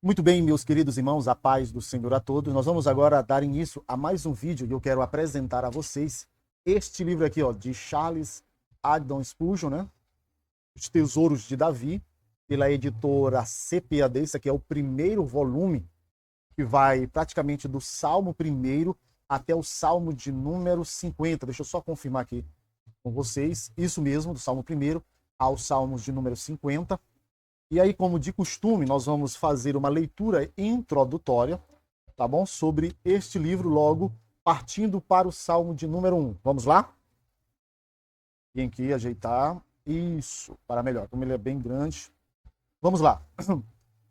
Muito bem, meus queridos irmãos, a paz do Senhor a todos. Nós vamos agora dar início a mais um vídeo e eu quero apresentar a vocês este livro aqui, ó, de Charles Haddon Spurgeon, né? Os Tesouros de Davi, pela editora CPAD. Esse aqui é o primeiro volume que vai praticamente do Salmo 1 até o Salmo de número 50. Deixa eu só confirmar aqui com vocês. Isso mesmo, do Salmo 1 ao Salmos de número 50. E aí, como de costume, nós vamos fazer uma leitura introdutória, tá bom? Sobre este livro, logo partindo para o Salmo de número 1. Vamos lá? Vem aqui ajeitar. Isso, para melhor, como ele é bem grande. Vamos lá.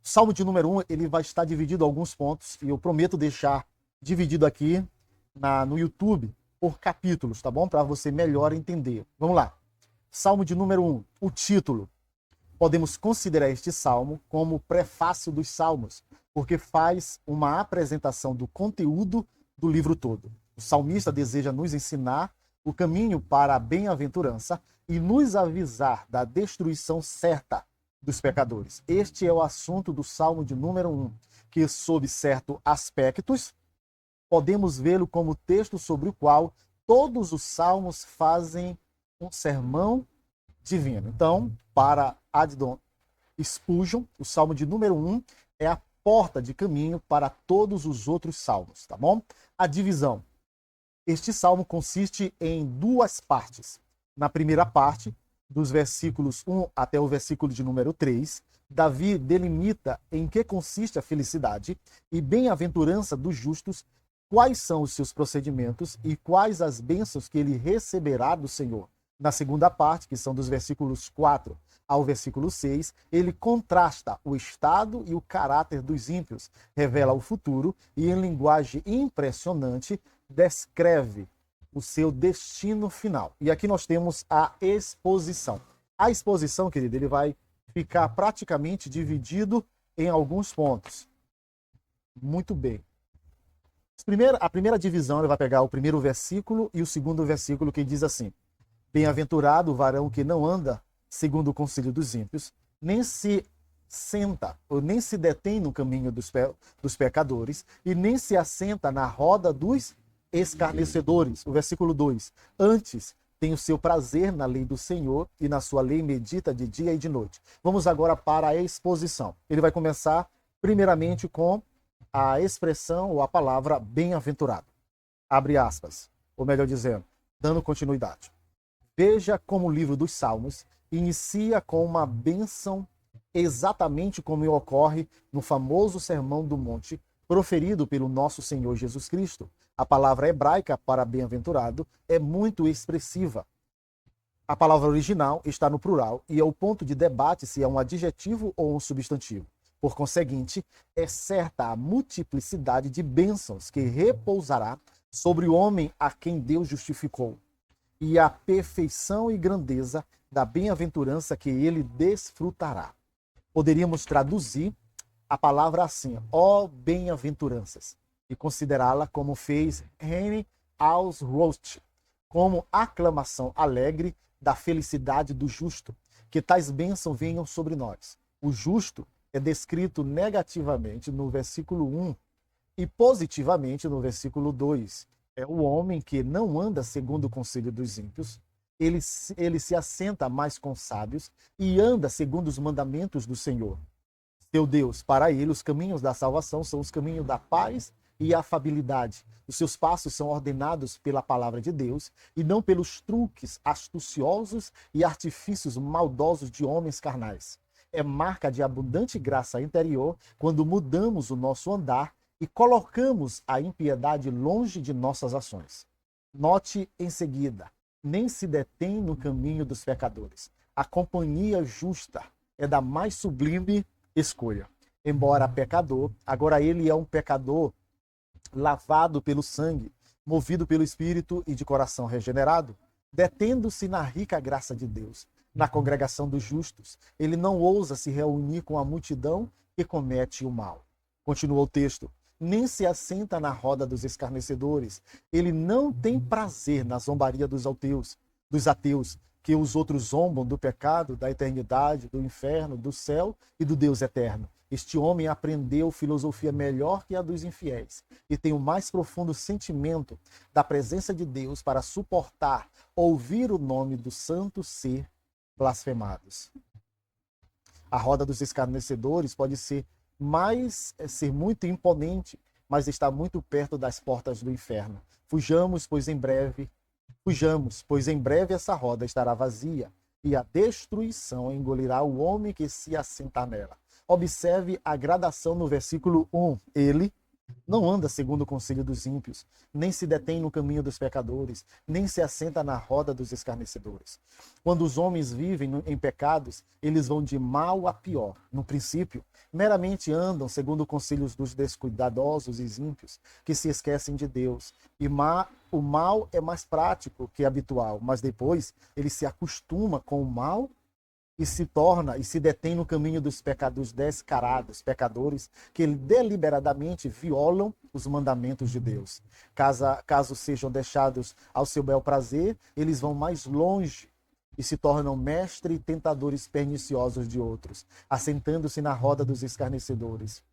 Salmo de número 1, ele vai estar dividido em alguns pontos, e eu prometo deixar dividido aqui no YouTube por capítulos, tá bom? Para você melhor entender. Vamos lá. Salmo de número 1, o título. Podemos considerar este salmo como o prefácio dos salmos, porque faz uma apresentação do conteúdo do livro todo. O salmista deseja nos ensinar o caminho para a bem-aventurança e nos avisar da destruição certa dos pecadores. Este é o assunto do salmo de número 1, que, sob certos aspectos, podemos vê-lo como texto sobre o qual todos os salmos fazem um sermão divino. Então, para Haddon Spurgeon, o salmo de número 1 é a porta de caminho para todos os outros salmos, tá bom? A divisão. Este salmo consiste em duas partes. Na primeira parte, dos versículos 1 até o versículo de número 3, Davi delimita em que consiste a felicidade e bem-aventurança dos justos, quais são os seus procedimentos e quais as bênçãos que ele receberá do Senhor. Na segunda parte, que são dos versículos 4 ao versículo 6, ele contrasta o estado e o caráter dos ímpios, revela o futuro e, em linguagem impressionante, descreve o seu destino final. E aqui nós temos a exposição. A exposição, querido, ele vai ficar praticamente dividido em alguns pontos. Muito bem. A primeira divisão, ele vai pegar o primeiro versículo e o segundo versículo, que diz assim: Bem-aventurado o varão que não anda segundo o conselho dos ímpios, nem se senta ou nem se detém no caminho dos pecadores, e nem se assenta na roda dos escarnecedores. O versículo 2. Antes tem o seu prazer na lei do Senhor, e na sua lei medita de dia e de noite. Vamos agora para a exposição. Ele vai começar primeiramente com a expressão ou a palavra bem-aventurado. Abre aspas, ou melhor dizendo, dando continuidade. Veja como o livro dos Salmos inicia com uma bênção, exatamente como ocorre no famoso Sermão do Monte, proferido pelo nosso Senhor Jesus Cristo. A palavra hebraica para bem-aventurado é muito expressiva. A palavra original está no plural e é o ponto de debate se é um adjetivo ou um substantivo. Por conseguinte, é certa a multiplicidade de bênçãos que repousará sobre o homem a quem Deus justificou, e a perfeição e grandeza da bem-aventurança que ele desfrutará. Poderíamos traduzir a palavra assim, ó bem-aventuranças, e considerá-la como fez Henry Ausrost, como aclamação alegre da felicidade do justo, que tais bênçãos venham sobre nós. O justo é descrito negativamente no versículo 1 e positivamente no versículo 2. É o homem que não anda segundo o conselho dos ímpios, ele se assenta mais com sábios e anda segundo os mandamentos do Senhor, seu Deus. Para ele, os caminhos da salvação são os caminhos da paz e afabilidade. Os seus passos são ordenados pela palavra de Deus e não pelos truques astuciosos e artifícios maldosos de homens carnais. É marca de abundante graça interior quando mudamos o nosso andar e colocamos a impiedade longe de nossas ações. Note em seguida, nem se detém no caminho dos pecadores. A companhia justa é da mais sublime escolha. Embora pecador, agora ele é um pecador lavado pelo sangue, movido pelo Espírito e de coração regenerado, detendo-se na rica graça de Deus. Na congregação dos justos, ele não ousa se reunir com a multidão que comete o mal. Continua o texto. Nem se assenta na roda dos escarnecedores. Ele não tem prazer na zombaria dos ateus, que os outros zombam do pecado, da eternidade, do inferno, do céu e do Deus eterno. Este homem aprendeu filosofia melhor que a dos infiéis e tem o mais profundo sentimento da presença de Deus para suportar ouvir o nome do santo ser blasfemados. A roda dos escarnecedores pode ser muito imponente, mas está muito perto das portas do inferno. Fujamos, pois em breve essa roda estará vazia e a destruição engolirá o homem que se assentar nela. Observe a gradação no versículo 1. Ele não anda segundo o conselho dos ímpios, nem se detém no caminho dos pecadores, nem se assenta na roda dos escarnecedores. Quando os homens vivem em pecados, eles vão de mal a pior. No princípio, meramente andam segundo os conselhos dos descuidadosos e ímpios, que se esquecem de Deus. E o mal é mais prático que habitual, mas depois ele se acostuma com o mal e se detém no caminho dos pecados descarados, pecadores que deliberadamente violam os mandamentos de Deus. Caso sejam deixados ao seu bel prazer, eles vão mais longe e se tornam mestres e tentadores perniciosos de outros, assentando-se na roda dos escarnecedores.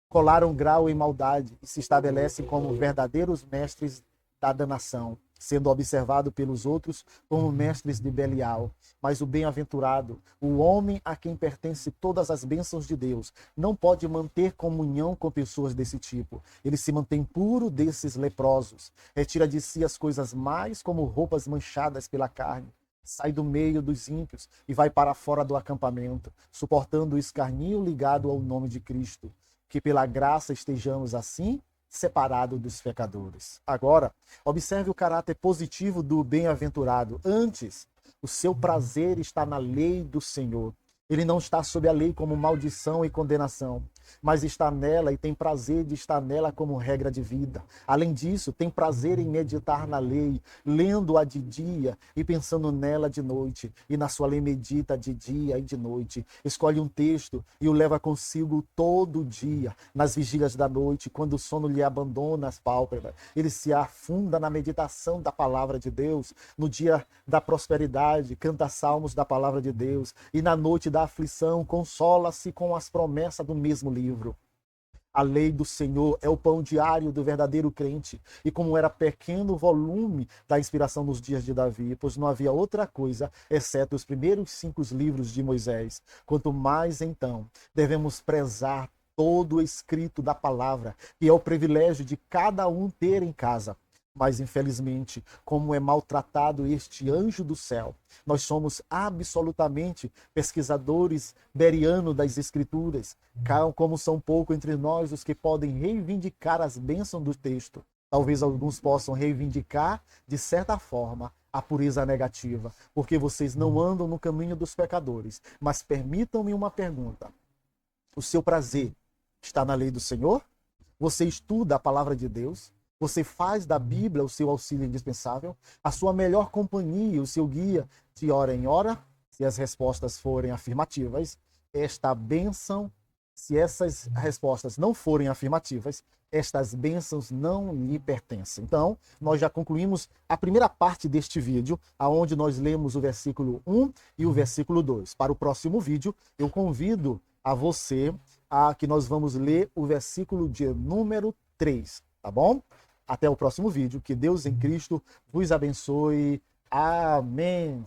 Colaram grau em maldade e se estabelecem como verdadeiros mestres da danação, sendo observado pelos outros como mestres de Belial. Mas o bem-aventurado, o homem a quem pertence todas as bênçãos de Deus, não pode manter comunhão com pessoas desse tipo. Ele se mantém puro desses leprosos, retira de si as coisas mais como roupas manchadas pela carne, sai do meio dos ímpios e vai para fora do acampamento, suportando o escarnio ligado ao nome de Cristo. Que pela graça estejamos assim, separado dos pecadores. Agora, observe o caráter positivo do bem-aventurado. Antes, o seu prazer está na lei do Senhor. Ele não está sob a lei como maldição e condenação, mas está nela e tem prazer de estar nela como regra de vida. Além disso, tem prazer em meditar na lei, lendo-a de dia e pensando nela de noite. E na sua lei medita de dia e de noite. Escolhe um texto e o leva consigo todo dia. Nas vigílias da noite, quando o sono lhe abandona as pálpebras, ele se afunda na meditação da palavra de Deus. No dia da prosperidade, canta salmos da palavra de Deus. E na noite da aflição, consola-se com as promessas do mesmo livro. A lei do Senhor é o pão diário do verdadeiro crente. E como era pequeno o volume da inspiração nos dias de Davi, pois não havia outra coisa, exceto os primeiros 5 livros de Moisés. Quanto mais, então, devemos prezar todo o escrito da palavra, que é o privilégio de cada um ter em casa. Mas, infelizmente, como é maltratado este anjo do céu, nós somos absolutamente pesquisadores berianos das Escrituras, como são pouco entre nós os que podem reivindicar as bênçãos do texto. Talvez alguns possam reivindicar, de certa forma, a pureza negativa, porque vocês não andam no caminho dos pecadores. Mas permitam-me uma pergunta. O seu prazer está na lei do Senhor? Você estuda a palavra de Deus? Você faz da Bíblia o seu auxílio indispensável? A sua melhor companhia, o seu guia de hora em hora? Se as respostas forem afirmativas, esta bênção, se essas respostas não forem afirmativas, estas bênçãos não lhe pertencem. Então, nós já concluímos a primeira parte deste vídeo, onde nós lemos o versículo 1 e o versículo 2. Para o próximo vídeo, eu convido a você a que nós vamos ler o versículo de número 3, tá bom? Até o próximo vídeo. Que Deus em Cristo vos abençoe. Amém.